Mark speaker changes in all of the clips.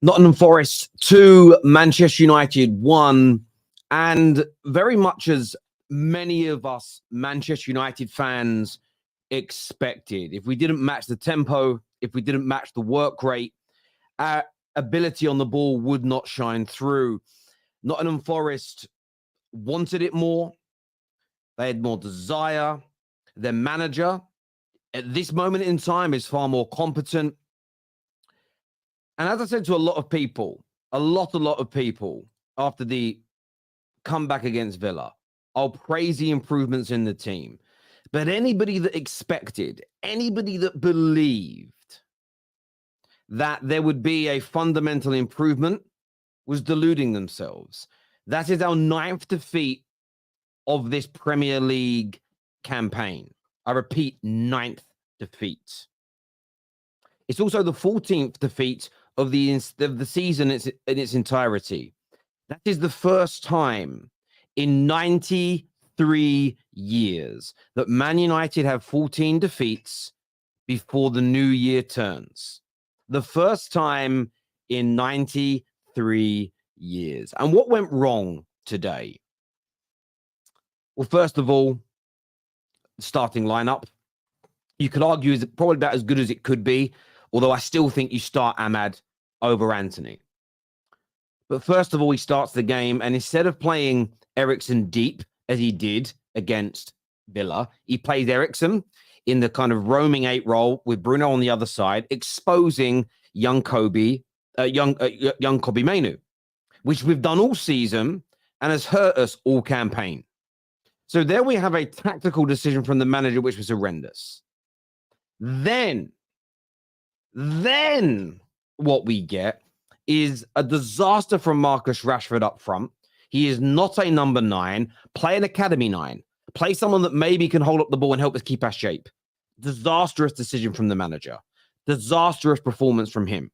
Speaker 1: Nottingham Forest 2, Manchester United 1. And very much as many of us Manchester United fans expected, if we didn't match the tempo, if we didn't match the work rate, our ability on the ball would not shine through. Nottingham Forest wanted it more. They had more desire. Their manager at this moment in time is far more competent. And as I said to a lot of people after the comeback against Villa, I'll praise the improvements in the team. But anybody that expected, anybody that believed that there would be a fundamental improvement was deluding themselves. That is our 9th defeat of this Premier League campaign. I repeat, 9th defeat. It's also the 14th defeat of the season in its entirety. That is the first time in 93 years that Man United have 14 defeats before the new year turns. The first time in 93 years. And what went wrong today? Well, first of all, the starting lineup. You could argue is probably about as good as it could be, although I still think you start Ahmad over Anthony. But first of all, he starts the game, and instead of playing Eriksen deep, as he did against Villa, he plays Eriksen in the kind of roaming 8 role with Bruno on the other side, exposing young Kobe Mainu, which we've done all season and has hurt us all campaign. So there we have a tactical decision from the manager, which was horrendous. Then what we get is a disaster from Marcus Rashford up front. He is not a number 9. Play an academy 9. Play someone that maybe can hold up the ball and help us keep our shape. Disastrous decision from the manager. Disastrous performance from him.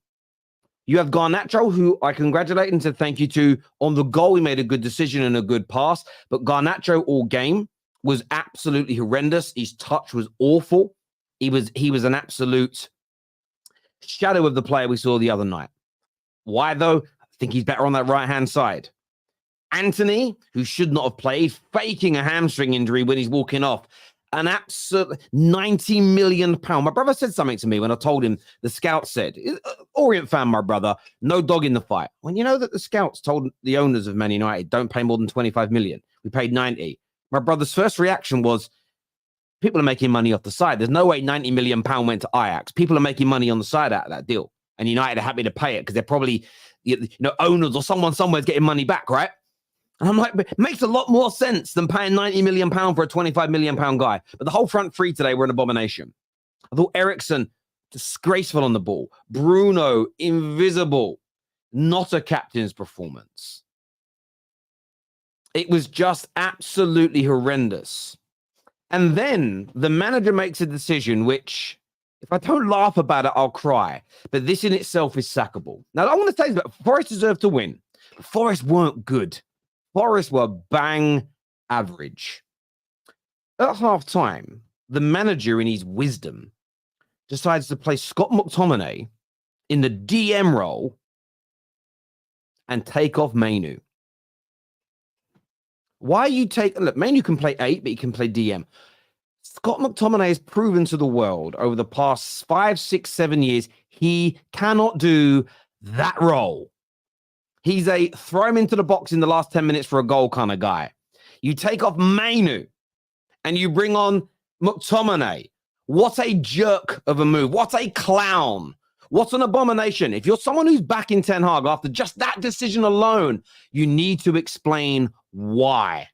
Speaker 1: You have Garnacho, who I congratulate and said thank you to on the goal. He made a good decision and a good pass. But Garnacho all game was absolutely horrendous. His touch was awful. He was an absolute shadow of the player we saw the other night. Why, though? I think he's better on that right-hand side. Anthony, who should not have played, faking a hamstring injury when he's walking off. An absolute £90 million. My brother said something to me when I told him, the scouts said, Orient fan, my brother, no dog in the fight. When you know that the scouts told the owners of Man United, don't pay more than 25 million. We paid 90. My brother's first reaction was, people are making money off the side. There's no way £90 million went to Ajax. People are making money on the side out of that deal. And United are happy to pay it because they're probably, owners or someone somewhere's getting money back, right? And I'm like, it makes a lot more sense than paying £90 million for a £25 million guy. But the whole front three today were an abomination. I thought Eriksen, disgraceful on the ball. Bruno, invisible. Not a captain's performance. It was just absolutely horrendous. And then the manager makes a decision which, if I don't laugh about it, I'll cry. But this in itself is sackable. Now, I want to say that Forest deserved to win. But Forest weren't good. Forest were bang average. At half-time, the manager, in his wisdom, decides to play Scott McTominay in the DM role and take off Mainu. Why you take... Look, Mainu can play 8, but he can play DM. Scott McTominay has proven to the world over the past 5, 6, 7 years he cannot do that role. He's a throw him into the box in the last 10 minutes for a goal kind of guy. You take off Mainu and you bring on McTominay. What a jerk of a move. What a clown. What an abomination. If you're someone who's backing Ten Hag after just that decision alone, you need to explain why.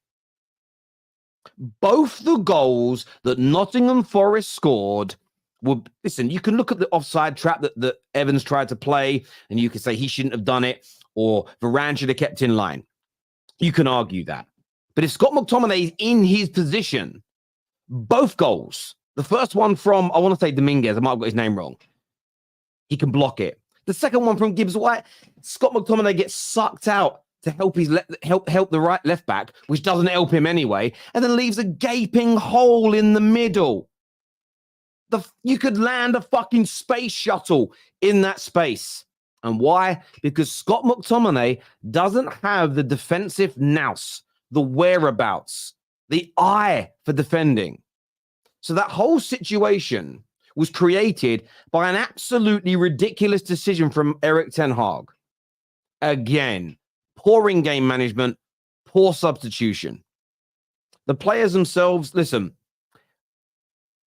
Speaker 1: Both the goals that Nottingham Forest scored were, listen, you can look at the offside trap that Evans tried to play, and you can say he shouldn't have done it, or Varane should have kept in line. You can argue that. But if Scott McTominay is in his position, both goals, the first one from, I want to say Dominguez, I might have got his name wrong, he can block it. The second one from Gibbs White, Scott McTominay gets sucked out to help his help the right left back, which doesn't help him anyway, and then leaves a gaping hole in the middle. You could land a fucking space shuttle in that space. And why? Because Scott McTominay doesn't have the defensive nous, the whereabouts, the eye for defending. So that whole situation was created by an absolutely ridiculous decision from Erik Ten Hag. Again, poor in-game management, poor substitution. The players themselves, listen,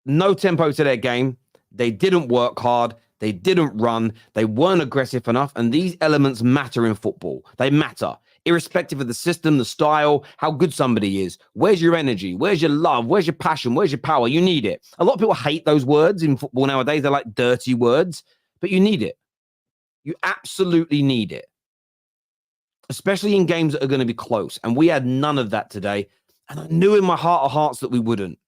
Speaker 1: no tempo to their game. They didn't work hard. They didn't run. They weren't aggressive enough. And these elements matter in football. They matter, irrespective of the system, the style, how good somebody is. Where's your energy? Where's your love? Where's your passion? Where's your power? You need it. A lot of people hate those words in football nowadays. They're like dirty words, but you need it. You absolutely need it, especially in games that are going to be close. And we had none of that today. And I knew in my heart of hearts that we wouldn't.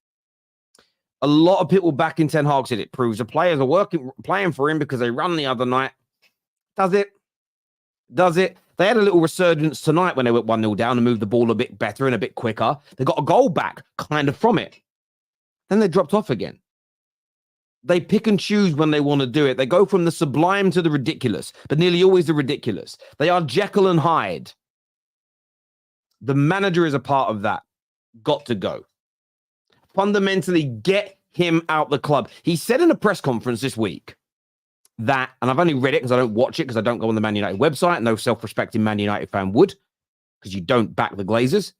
Speaker 1: A lot of people back in Ten Hag said it proves the players are playing for him because they run the other night. Does it? Does it? They had a little resurgence tonight when they went 1-0 down and moved the ball a bit better and a bit quicker. They got a goal back kind of from it. Then they dropped off again. They pick and choose when they want to do it. They go from the sublime to the ridiculous, but nearly always the ridiculous. They are Jekyll and Hyde. The manager is a part of that. Got to go. Fundamentally, get him out the club. He said in a press conference this week that, and I've only read it because I don't watch it because I don't go on the Man United website. No self-respecting Man United fan would, because you don't back the Glazers.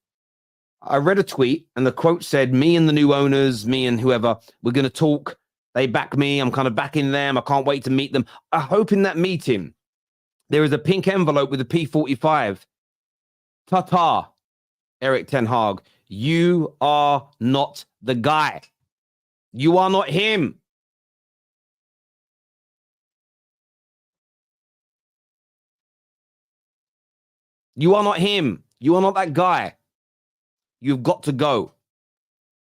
Speaker 1: I read a tweet and the quote said, me and the new owners, me and whoever, we're going to talk. They back me. I'm kind of backing them. I can't wait to meet them. I hope in that meeting, there is a pink envelope with a P45. Ta-ta, Erik Ten Hag. You are not the guy. You are not him. You are not him. You are not that guy. You've got to go.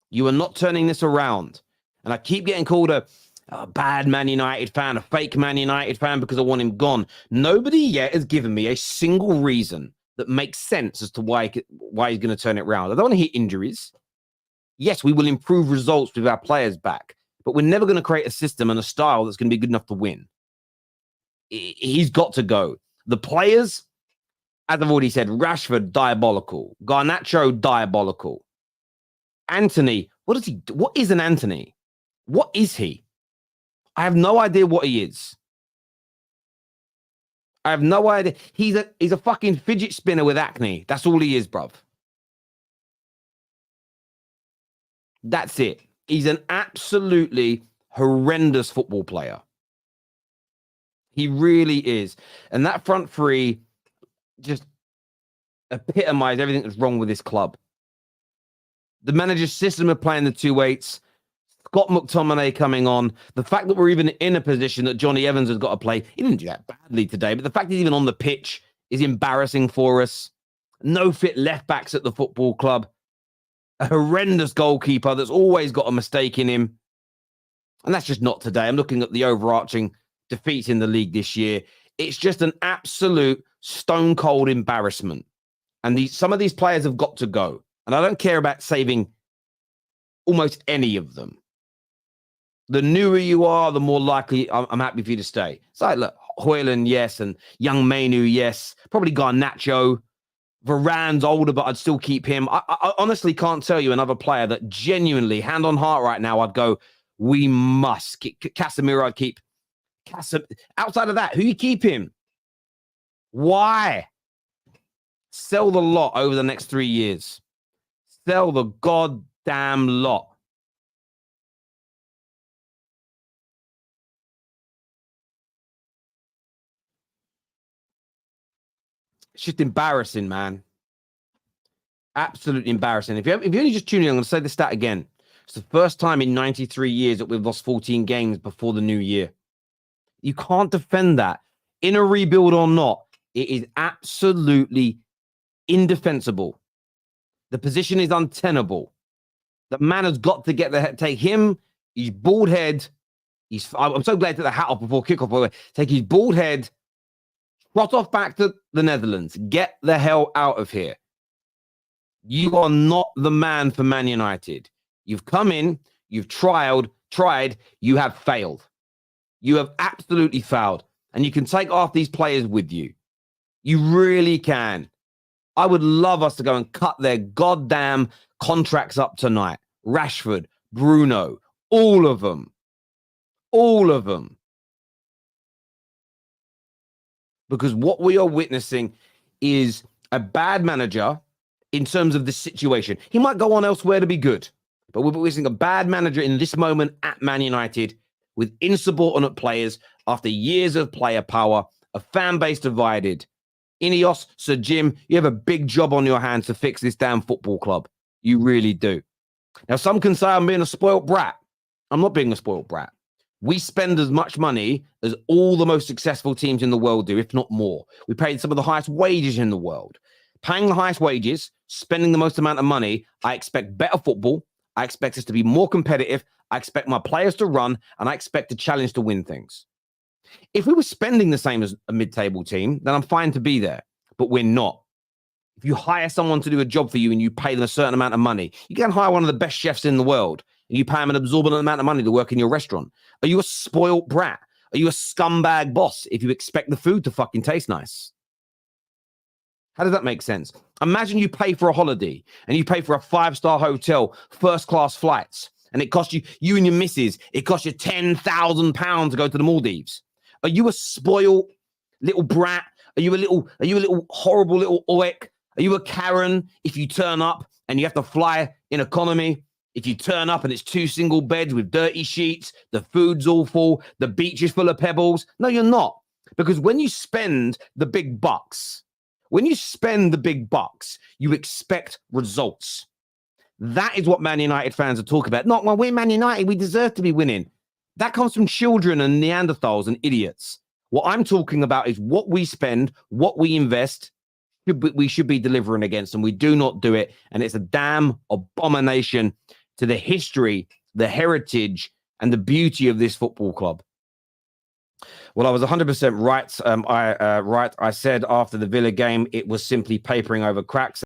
Speaker 1: You are not turning this around. And I keep getting called a bad Man United fan, a fake Man United fan because I want him gone. Nobody yet has given me a single reason that makes sense as to why he's going to turn it around. I don't want to hit injuries. Yes, we will improve results with our players back, but we're never going to create a system and a style that's going to be good enough to win. He's got to go. The players, as I've already said, Rashford, diabolical. Garnacho, diabolical. Anthony, what is an Anthony? What is he? I have no idea what he is. I have no idea. He's a fucking fidget spinner with acne. That's all he is, bruv. That's it. He's an absolutely horrendous football player. He really is. And that front three just epitomize everything that's wrong with this club. The manager's system of playing the 2-8s, Scott McTominay coming on, the fact that we're even in a position that Johnny Evans has got to play. He didn't do that badly today, but the fact he's even on the pitch is embarrassing for us. No fit left backs at the football club. A horrendous goalkeeper that's always got a mistake in him. And that's just not today. I'm looking at the overarching defeats in the league this year. It's just an absolute stone cold embarrassment. And some of these players have got to go. And I don't care about saving almost any of them. The newer you are, the more likely I'm happy for you to stay. It's like, look, Højlund, yes, and young Manu, yes. Probably Garnacho. Varane's older, but I'd still keep him. I honestly can't tell you another player that genuinely, hand on heart right now, I'd go, we must. Casemiro, I'd keep. Outside of that, who you keep him? Why? Sell the lot over the next 3 years. Sell the goddamn lot. It's just embarrassing, man. Absolutely embarrassing. If you're only just tuning in, I'm going to say the stat again. It's the first time in 93 years that we've lost 14 games before the new year. You can't defend that. In a rebuild or not, it is absolutely indefensible. The position is untenable. The man has got to take him, his bald head. I'm so glad to take the hat off before kickoff, by the way. Take his bald head, trot off back to the Netherlands. Get the hell out of here. You are not the man for Man United. You've come in, you've tried, you have failed. You have absolutely failed. and you can take half these players with you. You really can. I would love us to go and cut their goddamn contracts up tonight. Rashford, Bruno, all of them. All of them. Because what we are witnessing is a bad manager in terms of this situation. He might go on elsewhere to be good, but we're witnessing a bad manager in this moment at Man United with insubordinate players after years of player power, a fan base divided. Ineos, Sir Jim, you have a big job on your hands to fix this damn football club. You really do. Now, some can say I'm being a spoiled brat. I'm not being a spoiled brat. We spend as much money as all the most successful teams in the world do, if not more. We pay some of the highest wages in the world. Paying the highest wages, spending the most amount of money, I expect better football. I expect us to be more competitive. I expect my players to run, and I expect a challenge to win things. If we were spending the same as a mid-table team, then I'm fine to be there, but we're not. If you hire someone to do a job for you and you pay them a certain amount of money, you can hire one of the best chefs in the world and you pay them an absorbent amount of money to work in your restaurant. Are you a spoiled brat? Are you a scumbag boss if you expect the food to fucking taste nice? How does that make sense? Imagine you pay for a holiday and you pay for a 5-star hotel, first-class flights, and it costs you and your missus, it costs you £10,000 to go to the Maldives. Are you a spoiled little brat? Are you a little horrible little oik? Are you a Karen if you turn up and you have to fly in economy? If you turn up and it's 2 single beds with dirty sheets, the food's awful, the beach is full of pebbles. No, you're not. Because when you spend the big bucks, you expect results. That is what Man United fans are talking about. Not, well, we're Man United, we deserve to be winning. That comes from children and Neanderthals and idiots. What I'm talking about is what we spend, what we invest, we should be delivering against, and we do not do it. And it's a damn abomination to the history, the heritage, and the beauty of this football club. Well, I was 100% right. I said after the Villa game, it was simply papering over cracks.